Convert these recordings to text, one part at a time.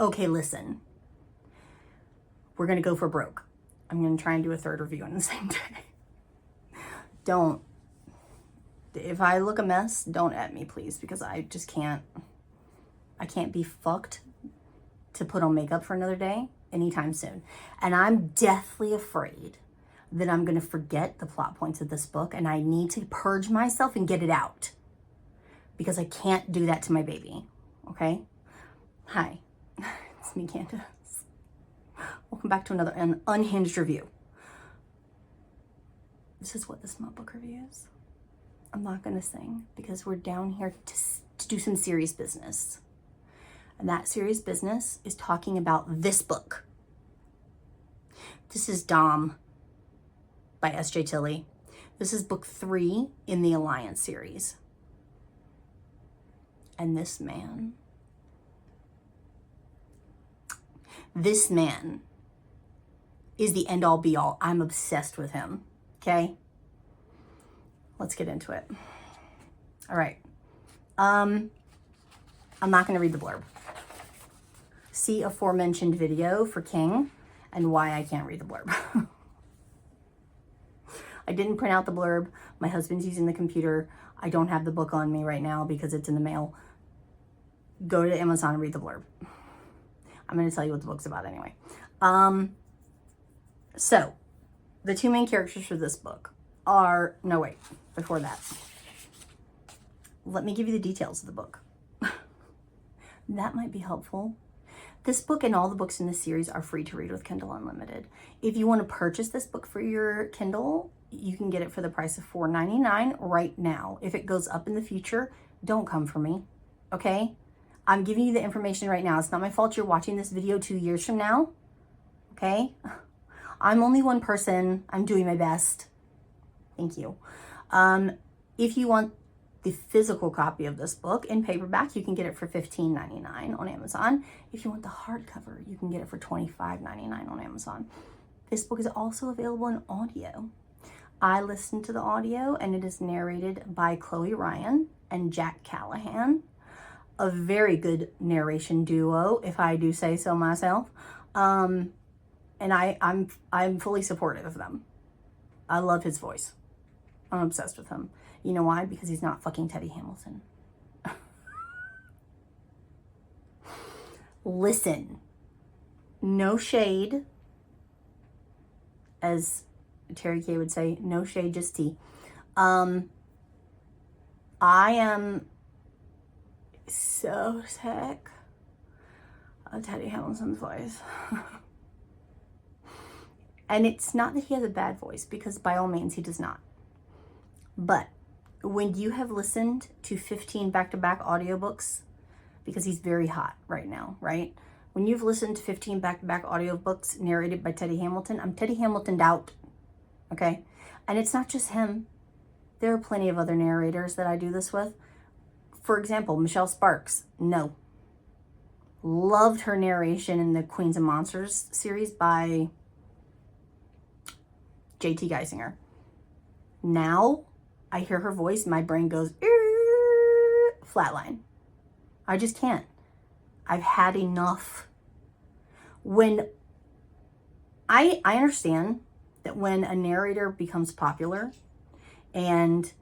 Okay, listen. We're going to go for broke. I'm going to try and do a third review on the same day. Don't. If I look a mess, don't at me, please, because I just can't. I can't be fucked to put on makeup for another day anytime soon. And I'm deathly afraid that I'm going to forget the plot points of this book, and I need to purge myself and get it out because I can't do that to my baby. Okay? Hi, it's me, Candace. Welcome back to another unhinged review. This is what the Smut book review is. I'm not going to sing because we're down here to do some serious business. And that serious business is talking about this book. This is Dom by S.J. Tilley. This is book 3 in the Alliance series. And this man is the end all be all. I'm obsessed with him. Okay? Let's get into it. All right. I'm not going to read the blurb. See aforementioned video for King and why I can't read the blurb. I didn't print out the blurb. My husband's using the computer. I don't have the book on me right now because it's in the mail. Go to Amazon and read the blurb. I'm going to tell you what the book's about anyway. So, the two main characters for this book are... No, wait. Before that. Let me give you the details of the book. That might be helpful. This book and all the books in this series are free to read with Kindle Unlimited. If you want to purchase this book for your Kindle, you can get it for the price of $4.99 right now. If it goes up in the future, don't come for me, okay? I'm giving you the information right now. It's not my fault you're watching this video 2 years from now, okay? I'm only one person. I'm doing my best. Thank you. If you want the physical copy of this book in paperback, you can get it for $15.99 on Amazon. If you want the hardcover, you can get it for $25.99 on Amazon. This book is also available in audio. I listened to the audio, and it is narrated by Chloe Ryan and Jack Callahan. A very good narration duo, if I do say so myself. And I'm fully supportive of them. I love his voice. I'm obsessed with him. You know why? Because he's not fucking Teddy Hamilton. Listen. No shade. As Terry K would say, no shade, just tea. I am so sick of Teddy Hamilton's voice. And it's not that he has a bad voice, because by all means he does not. But when you have listened to 15 back-to-back audiobooks, because he's very hot right now, right? When you've listened to 15 back-to-back audiobooks narrated by Teddy Hamilton, I'm Teddy Hamilton'd out, okay? And it's not just him. There are plenty of other narrators that I do this with. For example, Michelle Sparks, no. Loved her narration in the Queens of Monsters series by J.T. Geisinger. Now, I hear her voice, my brain goes, flatline. I just can't. I've had enough. When I understand that when a narrator becomes popular and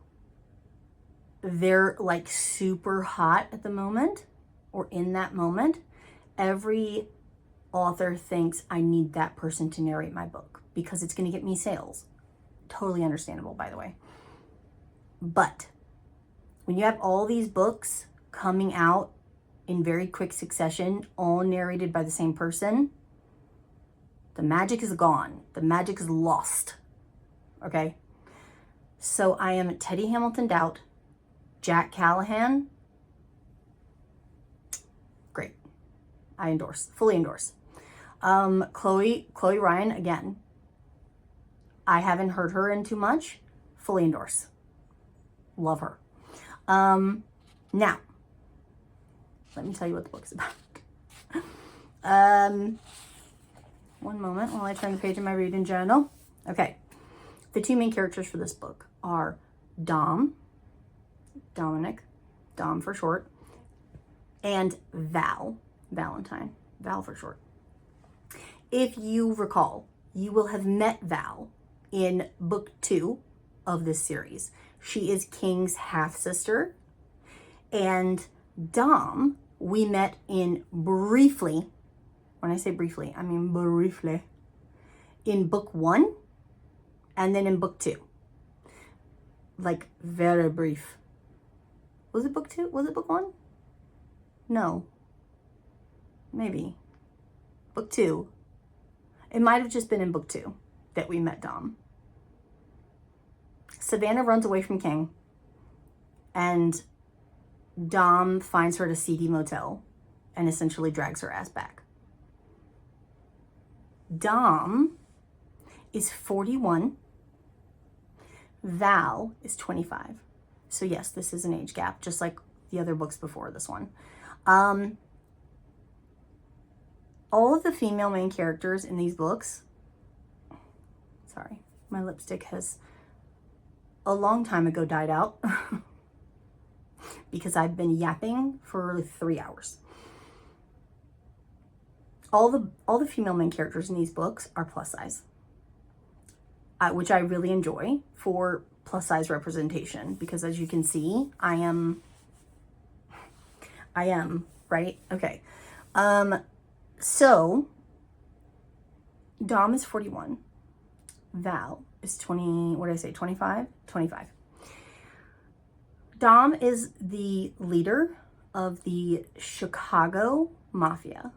they're like super hot at the moment or in that moment, every author thinks I need that person to narrate my book because it's going to get me sales. Totally understandable, by the way. But when you have all these books coming out in very quick succession, all narrated by the same person, the magic is gone. The magic is lost. Okay? So I am Teddy Hamilton out. Jack Callahan, great. I endorse, fully endorse. Chloe Ryan, again, I haven't heard her in too much, fully endorse. Love her. Now, let me tell you what the book's about. One moment while I turn the page in my reading journal. Okay. The two main characters for this book are Dominic, Dom for short, and Valentine, Val for short. If you recall, you will have met Val in book 2 of this series. She is King's half-sister. And Dom, we met in briefly, when I say briefly, I mean briefly, in book 1 and then in book 2. Like, very brief. Was it book 2? Was it book 1? No. Maybe. Book 2. It might have just been in book 2 that we met Dom. Savannah runs away from King, and Dom finds her at a seedy motel and essentially drags her ass back. Dom is 41. Val is 25. So yes, this is an age gap, just like the other books before this one. All of the female main characters in these books, sorry, my lipstick has a long time ago died out because I've been yapping for 3 hours. All the female main characters in these books are plus size, which I really enjoy for plus size representation, because as you can see, I am, right? Okay. So Dom is 41. Val is 20, what did I say, 25? 25. Dom is the leader of the Chicago Mafia.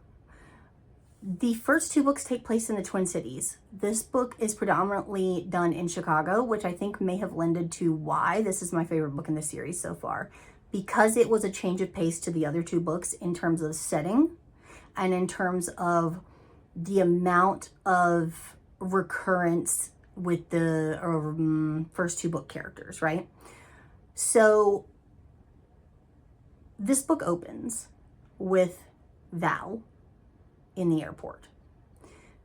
The first 2 books take place in the Twin Cities. This book is predominantly done in Chicago, which I think may have lended to why this is my favorite book in the series so far, because it was a change of pace to the other 2 books in terms of setting and in terms of the amount of recurrence with the first 2 book characters, right? So this book opens with Val in the airport.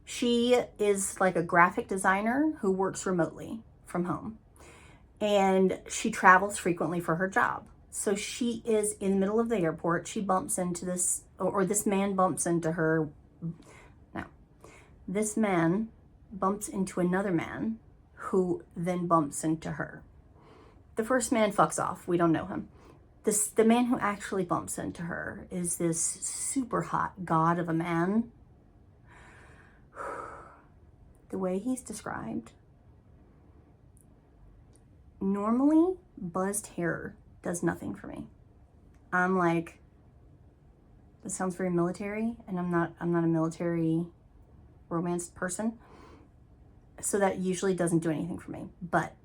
She is like a graphic designer who works remotely from home, and she travels frequently for her job. So she is in the middle of the airport. She bumps into this, or this man bumps into her. No, this man bumps into another man who then bumps into her. The first man fucks off. We don't know him. The man who actually bumps into her is this super hot god of a man. The way he's described. Normally, buzzed hair does nothing for me. I'm like, this sounds very military, and I'm not a military romance person. So that usually doesn't do anything for me. But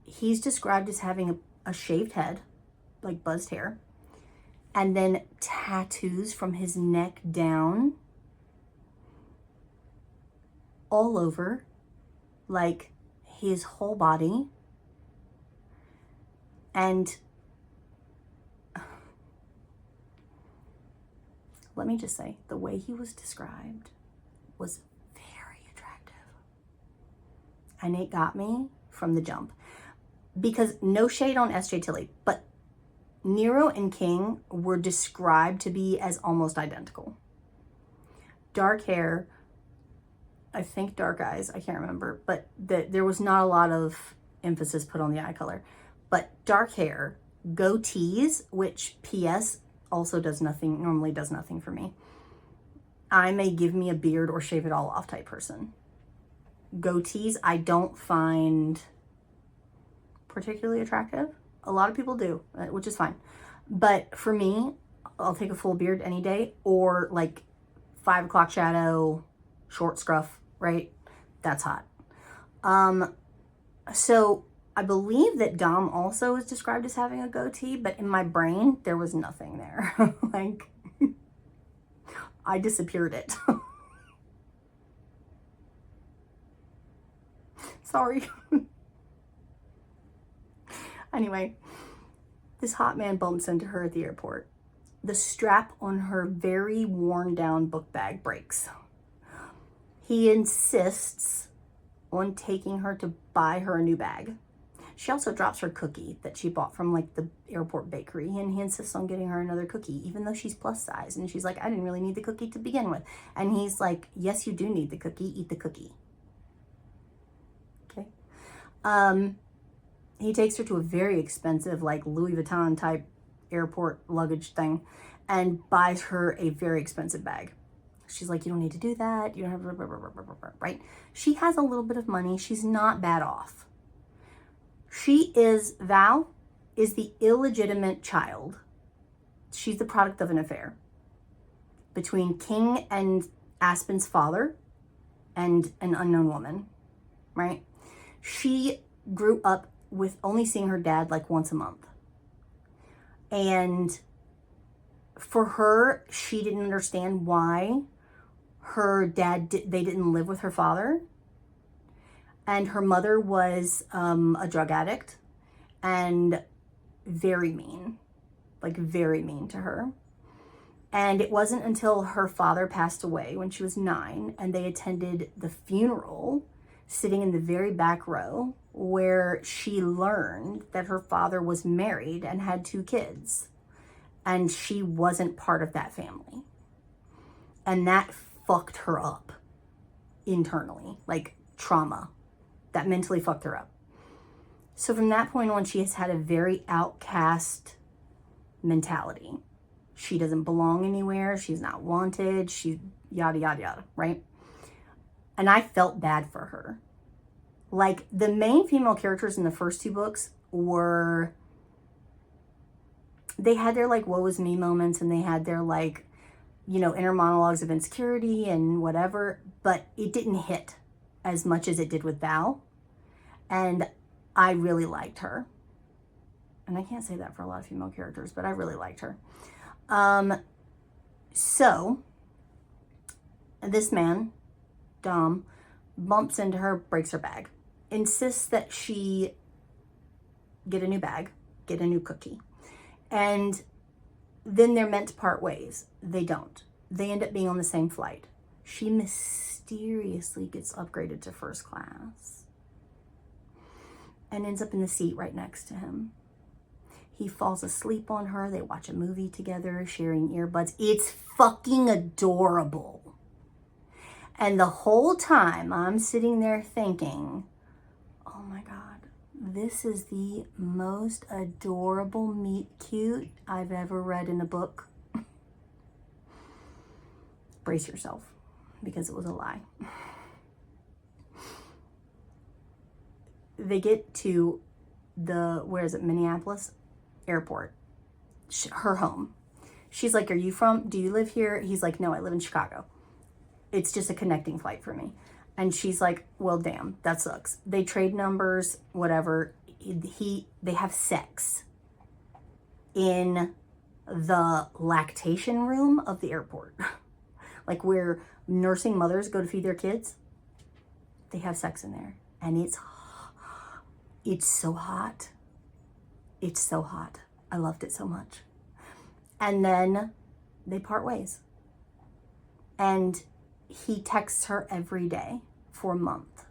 he's described as having a shaved head, like buzzed hair, and then tattoos from his neck down all over, like his whole body. And let me just say, the way he was described was very attractive. And it got me from the jump. Because no shade on S.J. Tilly, but Nero and King were described to be as almost identical. Dark hair, I think dark eyes, I can't remember, but there was not a lot of emphasis put on the eye color. But dark hair, goatees, which P.S. also does nothing, normally does nothing for me. I'm a give me a beard or shave it all off type person. Goatees, I don't find particularly attractive. A lot of people do, which is fine. But for me, I'll take a full beard any day, or like 5 o'clock shadow, short scruff, right? That's hot. So I believe that Dom also is described as having a goatee, but in my brain, there was nothing there. Like, I disappeared it. Sorry. Anyway, this hot man bumps into her at the airport. The strap on her very worn down book bag breaks. He insists on taking her to buy her a new bag. She also drops her cookie that she bought from like the airport bakery, and he insists on getting her another cookie, even though she's plus size. And she's like, I didn't really need the cookie to begin with. And he's like, yes, you do need the cookie. Eat the cookie. Okay. He takes her to a very expensive, like Louis Vuitton type airport luggage thing and buys her a very expensive bag. She's like, you don't need to do that. You don't have, right? She has a little bit of money. She's not bad off. Val is the illegitimate child. She's the product of an affair between King and Aspen's father and an unknown woman, right? She grew up with only seeing her dad like once a month. And for her, she didn't understand why her dad, they didn't live with her father. And her mother was a drug addict and very mean, like very mean to her. And it wasn't until her father passed away when she was 9 and they attended the funeral, sitting in the very back row, where she learned that her father was married and had 2 kids. And she wasn't part of that family. And that fucked her up internally, like trauma. That mentally fucked her up. So from that point on, she has had a very outcast mentality. She doesn't belong anywhere. She's not wanted. She yada, yada, yada, right? And I felt bad for her. Like, the main female characters in the first 2 books were, they had their like woe is me moments, and they had their like, you know, inner monologues of insecurity and whatever, but it didn't hit as much as it did with Val. And I really liked her. And I can't say that for a lot of female characters, but I really liked her. So this man, Dom, bumps into her, breaks her bag, insists that she get a new bag, get a new cookie. And then they're meant to part ways. They don't. They end up being on the same flight. She mysteriously gets upgraded to first class and ends up in the seat right next to him. He falls asleep on her. They watch a movie together, sharing earbuds. It's fucking adorable. And the whole time I'm sitting there thinking, oh my God, this is the most adorable meet cute I've ever read in a book. Brace yourself, because it was a lie. They get to the, where is it, Minneapolis airport, her home. She's like, do you live here? He's like, no, I live in Chicago. It's just a connecting flight for me. And she's like, well, damn, that sucks. They trade numbers, whatever. They have sex in the lactation room of the airport. Like where nursing mothers go to feed their kids. They have sex in there. And it's so hot. It's so hot. I loved it so much. And then they part ways. And he texts her every day for a month.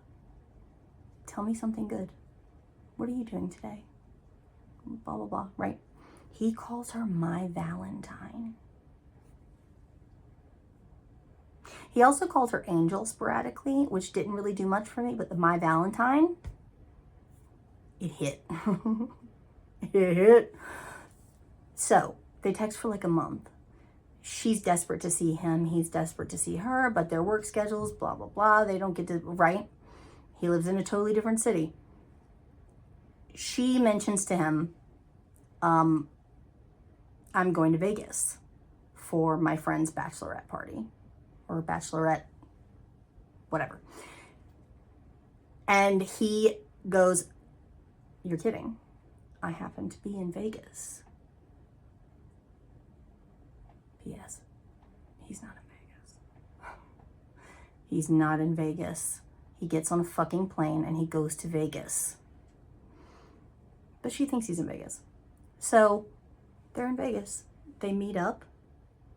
Tell me something good. What are you doing today? Blah, blah, blah, right? He calls her my Valentine. He also called her Angel sporadically, which didn't really do much for me, but the my Valentine, it hit. It hit. So they text for like a month. She's desperate to see him. He's desperate to see her, but their work schedules, blah, blah, blah. They don't get to, right? He lives in a totally different city. She mentions to him, I'm going to Vegas for my friend's bachelorette party or bachelorette, whatever. And he goes, you're kidding. I happen to be in Vegas. P.S. He's not in Vegas. He's not in Vegas. He gets on a fucking plane and he goes to Vegas. But she thinks he's in Vegas. So they're in Vegas. They meet up.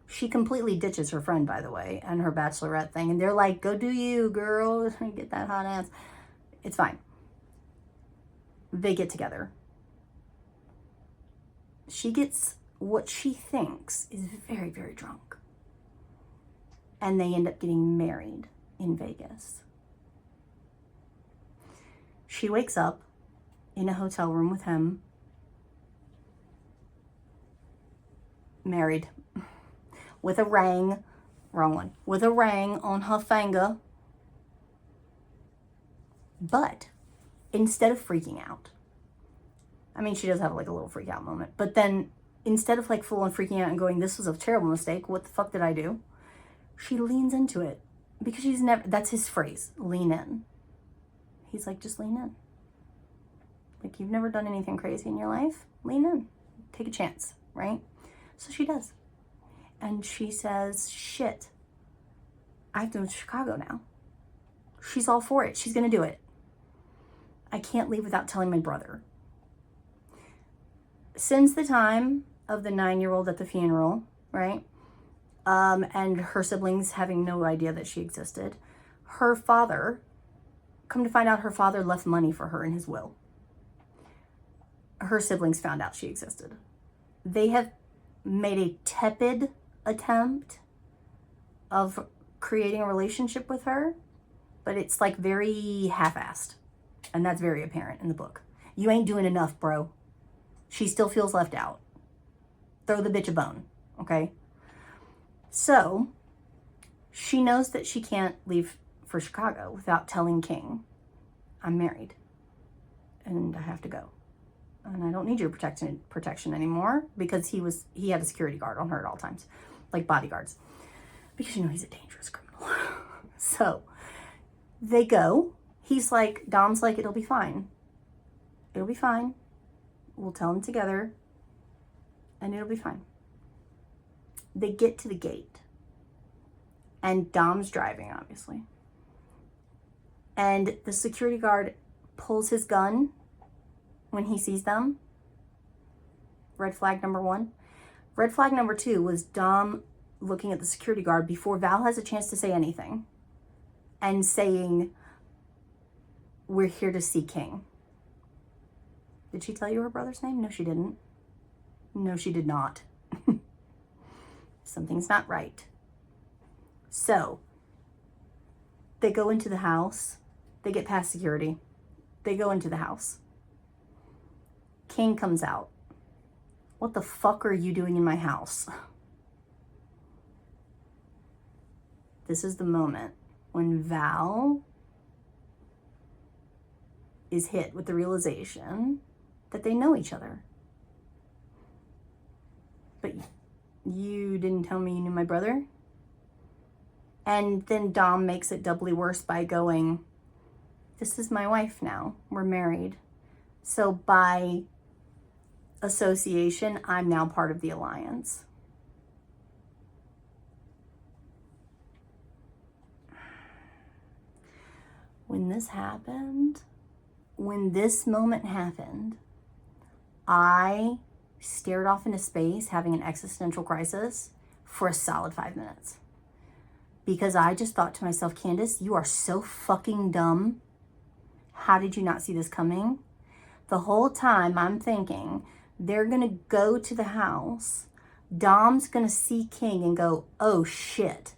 She completely ditches her friend, by the way, and her bachelorette thing. And they're like, go do you, girl. Get that hot ass. It's fine. They get together. She gets what she thinks is very, very drunk. And they end up getting married in Vegas. She wakes up in a hotel room with him, married, with a ring, wrong one, with a ring on her finger. But instead of freaking out, I mean, she does have like a little freak out moment, but then instead of like full on freaking out and going, this was a terrible mistake, what the fuck did I do? She leans into it because she's never, that's his phrase, lean in. He's like, just lean in. Like, you've never done anything crazy in your life, lean in, take a chance, right? So she does. And she says, shit, I have to move to Chicago now. She's all for it. She's going to do it. I can't leave without telling my brother. Since the time of the 9-year-old at the funeral, right? And her siblings having no idea that she existed, her father, come to find out her father left money for her in his will. Her siblings found out she existed. They have made a tepid attempt of creating a relationship with her, but it's like very half-assed. And that's very apparent in the book. You ain't doing enough, bro. She still feels left out. Throw the bitch a bone, okay? So, she knows that she can't leave for Chicago without telling King, I'm married and I have to go. And I don't need your protection anymore, because he had a security guard on her at all times, like bodyguards, because you know he's a dangerous criminal. So they go. He's like, Dom's like, it'll be fine. It'll be fine. We'll tell him together and it'll be fine. They get to the gate and Dom's driving, obviously. And the security guard pulls his gun when he sees them. Red flag number 1. Red flag number 2 was Dom looking at the security guard before Val has a chance to say anything and saying, we're here to see King. Did she tell you her brother's name? No, she didn't. No, she did not. Something's not right. So, they go into the house. They get past security. They go into the house. King comes out. What the fuck are you doing in my house? This is the moment when Val is hit with the realization that they know each other. But you didn't tell me you knew my brother? And then Dom makes it doubly worse by going, this is my wife now. We're married. So by association, I'm now part of the alliance. When this happened, when this moment happened, I stared off into space having an existential crisis for a solid 5 minutes. Because I just thought to myself, Candace, you are so fucking dumb. How did you not see this coming? The whole time I'm thinking, they're gonna go to the house. Dom's gonna see King and go, oh shit,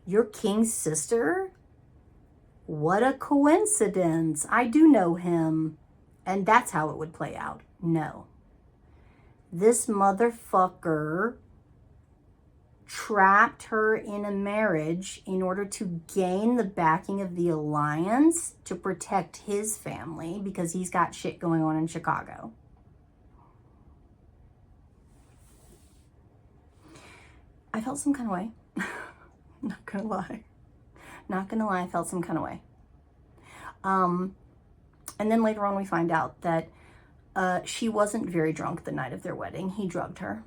you're King's sister? What a coincidence. I do know him. And that's how it would play out. No. This motherfucker trapped her in a marriage in order to gain the backing of the alliance to protect his family because he's got shit going on in Chicago. I felt some kind of way. Not gonna lie. Not gonna lie, I felt some kind of way. And then later on we find out that she wasn't very drunk the night of their wedding. He drugged her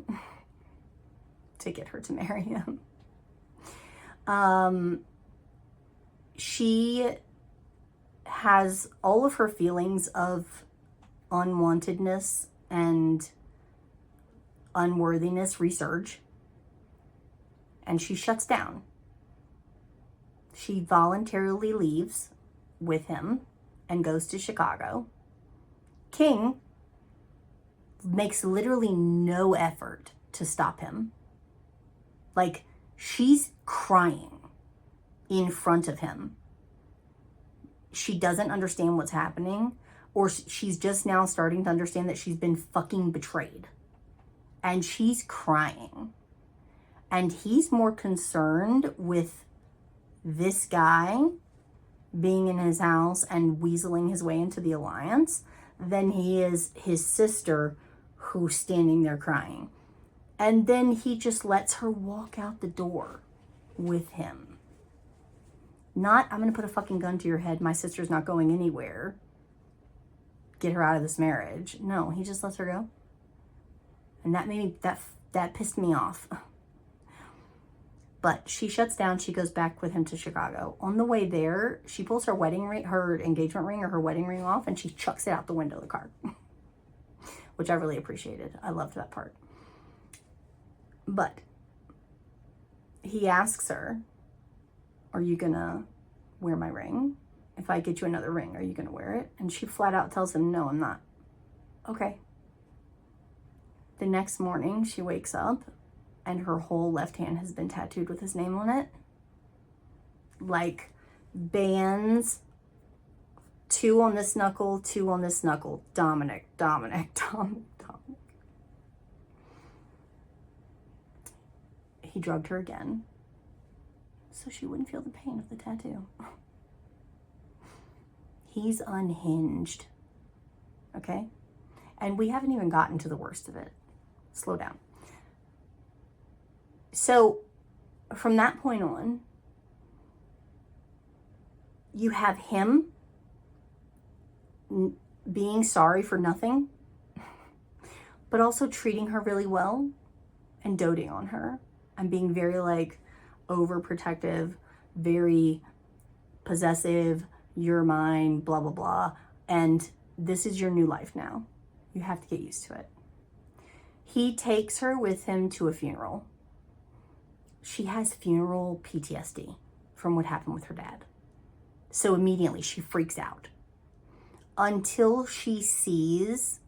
to get her to marry him. She has all of her feelings of unwantedness and unworthiness resurge, and she shuts down. She voluntarily leaves with him and goes to Chicago King makes literally no effort to stop him. Like, she's crying in front of him. She doesn't understand what's happening, or she's just now starting to understand that she's been fucking betrayed. And she's crying. And he's more concerned with this guy being in his house and weaseling his way into the alliance than he is his sister who's standing there crying. And then he just lets her walk out the door with him. Not, I'm going to put a fucking gun to your head. My sister's not going anywhere. Get her out of this marriage. No, he just lets her go. And that made me, that pissed me off. But she shuts down. She goes back with him to Chicago. On the way there, she pulls her wedding ring, her engagement ring or her wedding ring off, and she chucks it out the window of the car, which I really appreciated. I loved that part. But he asks her, are you gonna wear my ring? If I get you another ring, are you gonna wear it? And she flat out tells him, no, I'm not. Okay. The next morning, she wakes up and her whole left hand has been tattooed with his name on it. Like bands, 2 on this knuckle, 2 on this knuckle. Dominic, Dominic, Dominic, Dominic. He drugged her again so she wouldn't feel the pain of the tattoo. He's unhinged, okay? And we haven't even gotten to the worst of it. Slow down. So from that point on, you have him being sorry for nothing, but also treating her really well and doting on her and being very like overprotective, very possessive, you're mine, blah, blah, blah. And this is your new life now. You have to get used to it. He takes her with him to a funeral. She has funeral PTSD from what happened with her dad. So immediately she freaks out until she sees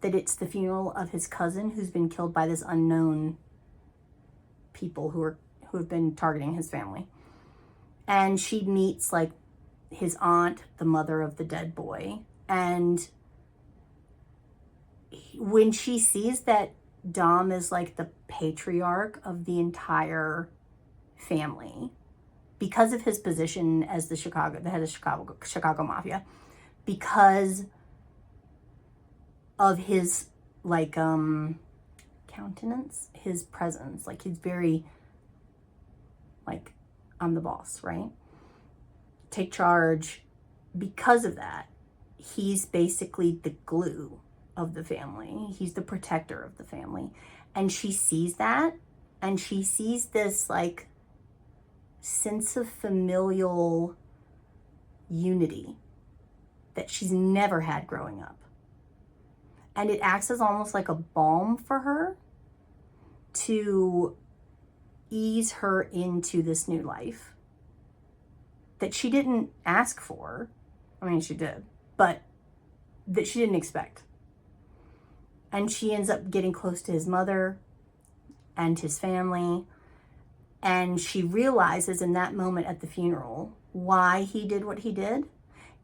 that it's the funeral of his cousin who's been killed by this unknown people who have been targeting his family. And she meets like his aunt, the mother of the dead boy. And when she sees that Dom is like the patriarch of the entire family because of his position as the head of Chicago Mafia, because of his like countenance, his presence, like he's very like, I'm the boss, right? Take charge. Because of that, he's basically the glue of the family. He's the protector of the family. And she sees that, and she sees this like sense of familial unity that she's never had growing up. And it acts as almost like a balm for her to ease her into this new life that she didn't ask for. I mean, she did, but that she didn't expect. And she ends up getting close to his mother and his family. And she realizes in that moment at the funeral why he did what he did.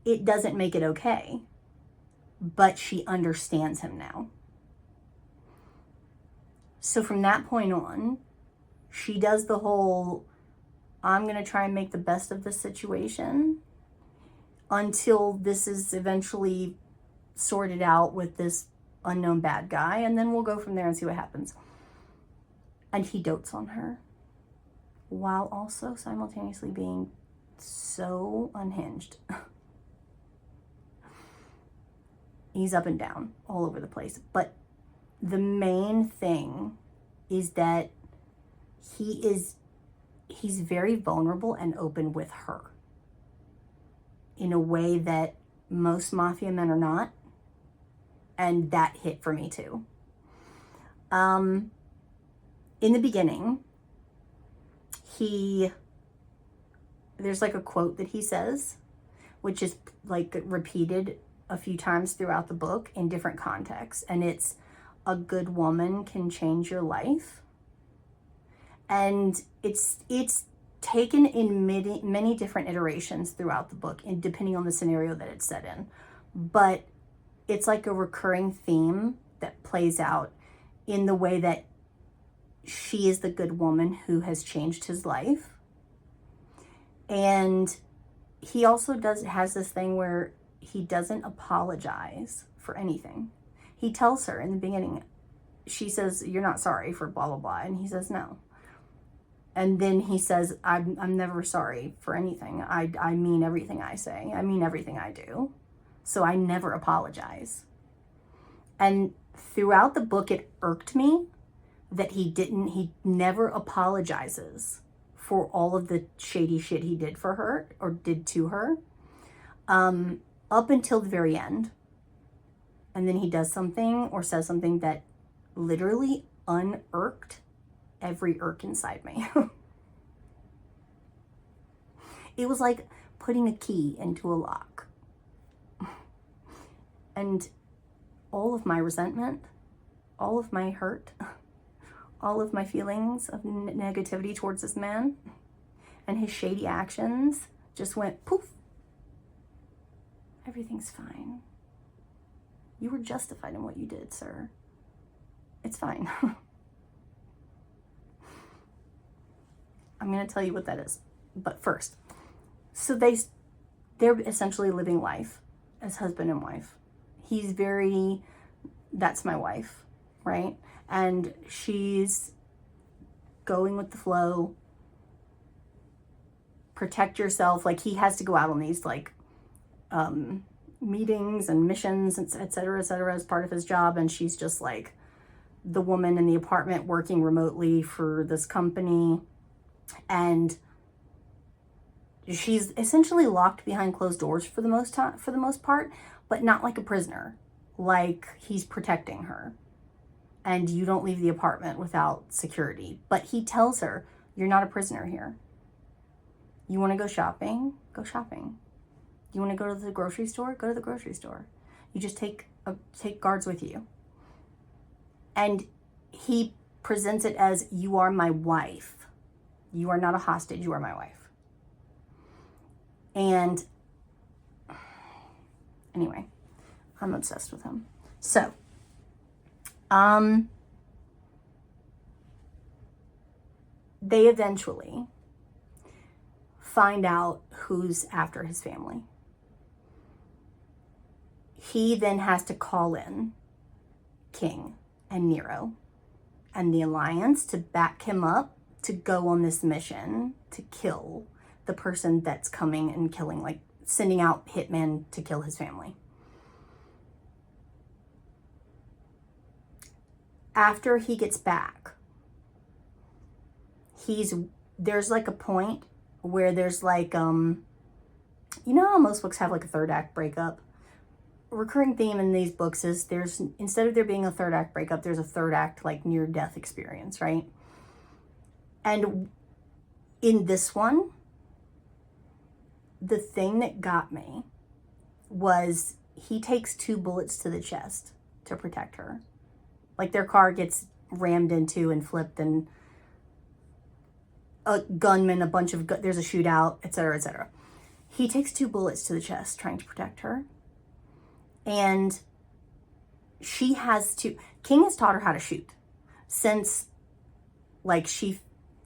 It doesn't make it okay, but she understands him now. So from that point on, she does the whole, I'm going to try and make the best of this situation until this is eventually sorted out with this unknown bad guy, and then we'll go from there and see what happens. And he dotes on her while also simultaneously being so unhinged. He's up and down all over the place. But the main thing is that he's very vulnerable and open with her in a way that most mafia men are not. And that hit for me too. In the beginning, there's like a quote that he says, which is like repeated a few times throughout the book in different contexts, and it's a good woman can change your life. And it's taken in many different iterations throughout the book, and depending on the scenario that it's set in. But it's like a recurring theme that plays out in the way that she is the good woman who has changed his life. And he also has this thing where he doesn't apologize for anything. He tells her in the beginning, she says, "You're not sorry for blah, blah, blah." And he says, "No." And then he says, I'm never sorry for anything. I mean everything I say. I mean everything I do. So I never apologize. And throughout the book, it irked me that he never apologizes for all of the shady shit he did for her or did to her, up until the very end. And then he does something or says something that literally unirked every irk inside me. It was like putting a key into a lock. And all of my resentment, all of my hurt, all of my feelings of negativity towards this man and his shady actions just went poof. Everything's fine. You were justified in what you did, sir. It's fine. I'm going to tell you what that is. But first, so they're essentially living life as husband and wife. He's very, that's my wife, right? And she's going with the flow. Protect yourself. Like, he has to go out on these like meetings and missions, et cetera, as part of his job. And she's just like the woman in the apartment working remotely for this company. And she's essentially locked behind closed doors for the most part, but not like a prisoner. Like, he's protecting her. And you don't leave the apartment without security. But he tells her, "You're not a prisoner here. You want to go shopping? Go shopping. You want to go to the grocery store? Go to the grocery store. You just take guards with you." And he presents it as, "You are my wife. You are not a hostage. You are my wife." And anyway, I'm obsessed with him. So, they eventually find out who's after his family. He then has to call in King and Nero and the Alliance to back him up to go on this mission to kill the person that's coming and killing, like sending out hitmen to kill his family. After he gets back, there's like a point where there's like, you know how most books have like a third act breakup? A recurring theme in these books is instead of there being a third act breakup, there's a third act like near death experience, right? And in this one, the thing that got me was he takes 2 bullets to the chest to protect her. Like, their car gets rammed into and flipped, and a gunman, there's a shootout, etc., etc. He takes 2 bullets to the chest trying to protect her. And King has taught her how to shoot since, like, she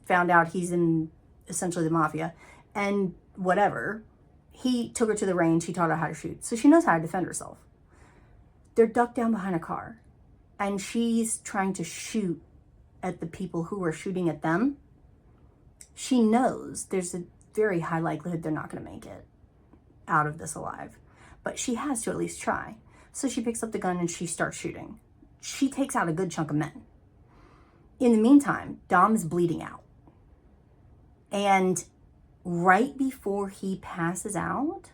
found out he's in essentially the mafia and whatever. He took her to the range. He taught her how to shoot. So she knows how to defend herself. They're ducked down behind a car, and she's trying to shoot at the people who are shooting at them. She knows there's a very high likelihood they're not going to make it out of this alive, but she has to at least try. So she picks up the gun and she starts shooting. She takes out a good chunk of men. In the meantime, Dom is bleeding out. And right before he passes out,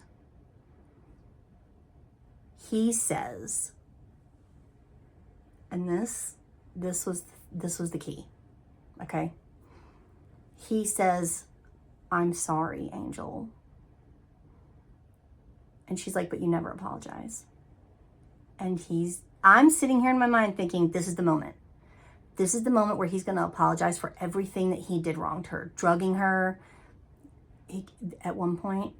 he says, and this was the key, okay? He says, "I'm sorry, Angel." And she's like, "But you never apologize." And I'm sitting here in my mind thinking, this is the moment. This is the moment where he's going to apologize for everything that he did wrong to her. Drugging her. At one point,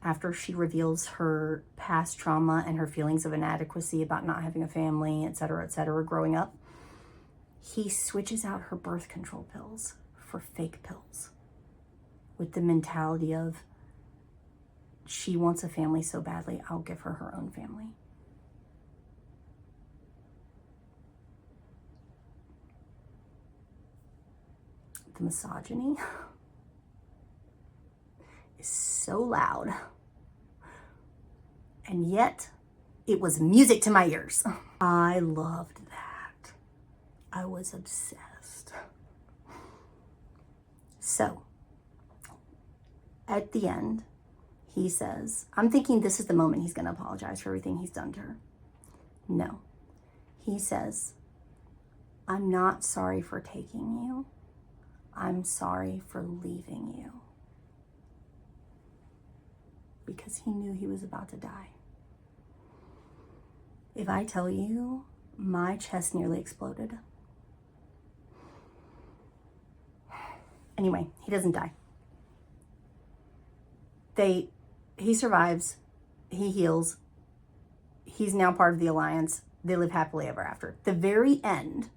after she reveals her past trauma and her feelings of inadequacy about not having a family, etc., growing up, he switches out her birth control pills for fake pills with the mentality of, she wants a family so badly, I'll give her her own family. The misogyny is so loud. And yet, it was music to my ears. I loved that. I was obsessed. So, at the end, he says, I'm thinking this is the moment he's going to apologize for everything he's done to her. No. He says, I'm not sorry for taking you. I'm sorry for leaving you. Because he knew he was about to die. If I tell you, my chest nearly exploded. Anyway, he doesn't die. He survives. He heals. He's now part of the Alliance. They live happily ever after. The very end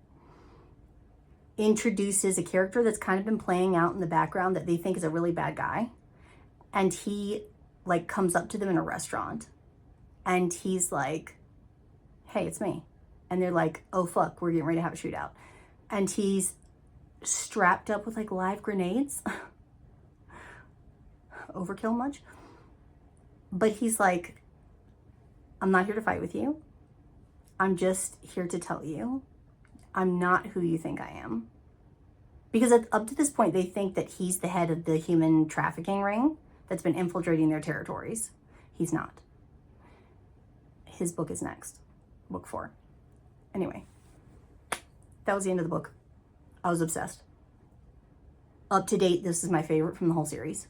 introduces a character that's kind of been playing out in the background that they think is a really bad guy. And he like comes up to them in a restaurant and he's like, hey, it's me. And they're like, oh fuck, we're getting ready to have a shootout. And he's strapped up with like live grenades. Overkill much? But he's like, I'm not here to fight with you. I'm just here to tell you, I'm not who you think I am. Because up to this point, they think that he's the head of the human trafficking ring that's been infiltrating their territories. He's not. His book is next. Book 4. Anyway, that was the end of the book. I was obsessed. Up to date, this is my favorite from the whole series.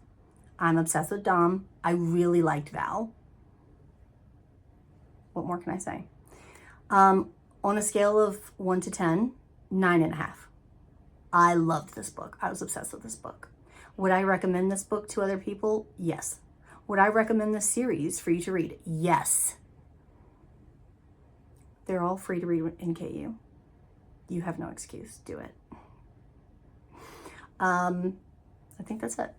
I'm obsessed with Dom. I really liked Val. What more can I say? On a scale of 1 to 10, 9.5. I loved this book. I was obsessed with this book. Would I recommend this book to other people? Yes. Would I recommend this series for you to read? Yes. They're all free to read in KU. You have no excuse. Do it. I think that's it.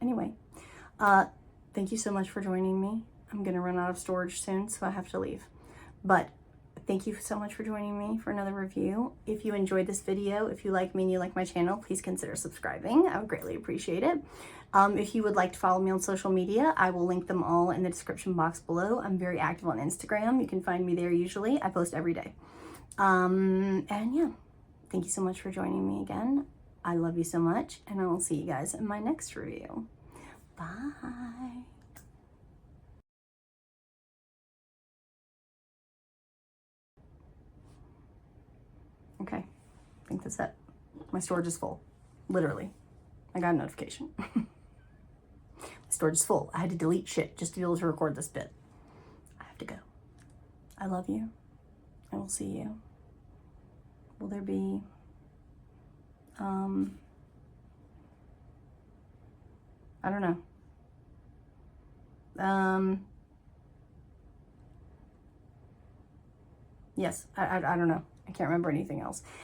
Anyway, thank you so much for joining me. I'm going to run out of storage soon, so I have to leave. But thank you so much for joining me for another review. If you enjoyed this video, if you like me and you like my channel, please consider subscribing. I would greatly appreciate it. If you would like to follow me on social media, I will link them all in the description box below. I'm very active on Instagram. You can find me there usually. I post every day. And yeah, thank you so much for joining me again. I love you so much, and I will see you guys in my next review. Bye. Okay, I think that's it. My storage is full, literally. I got a notification. My storage is full. I had to delete shit just to be able to record this bit. I have to go. I love you. I will see you. Will there be, I don't know. Yes, I don't know. I can't remember anything else.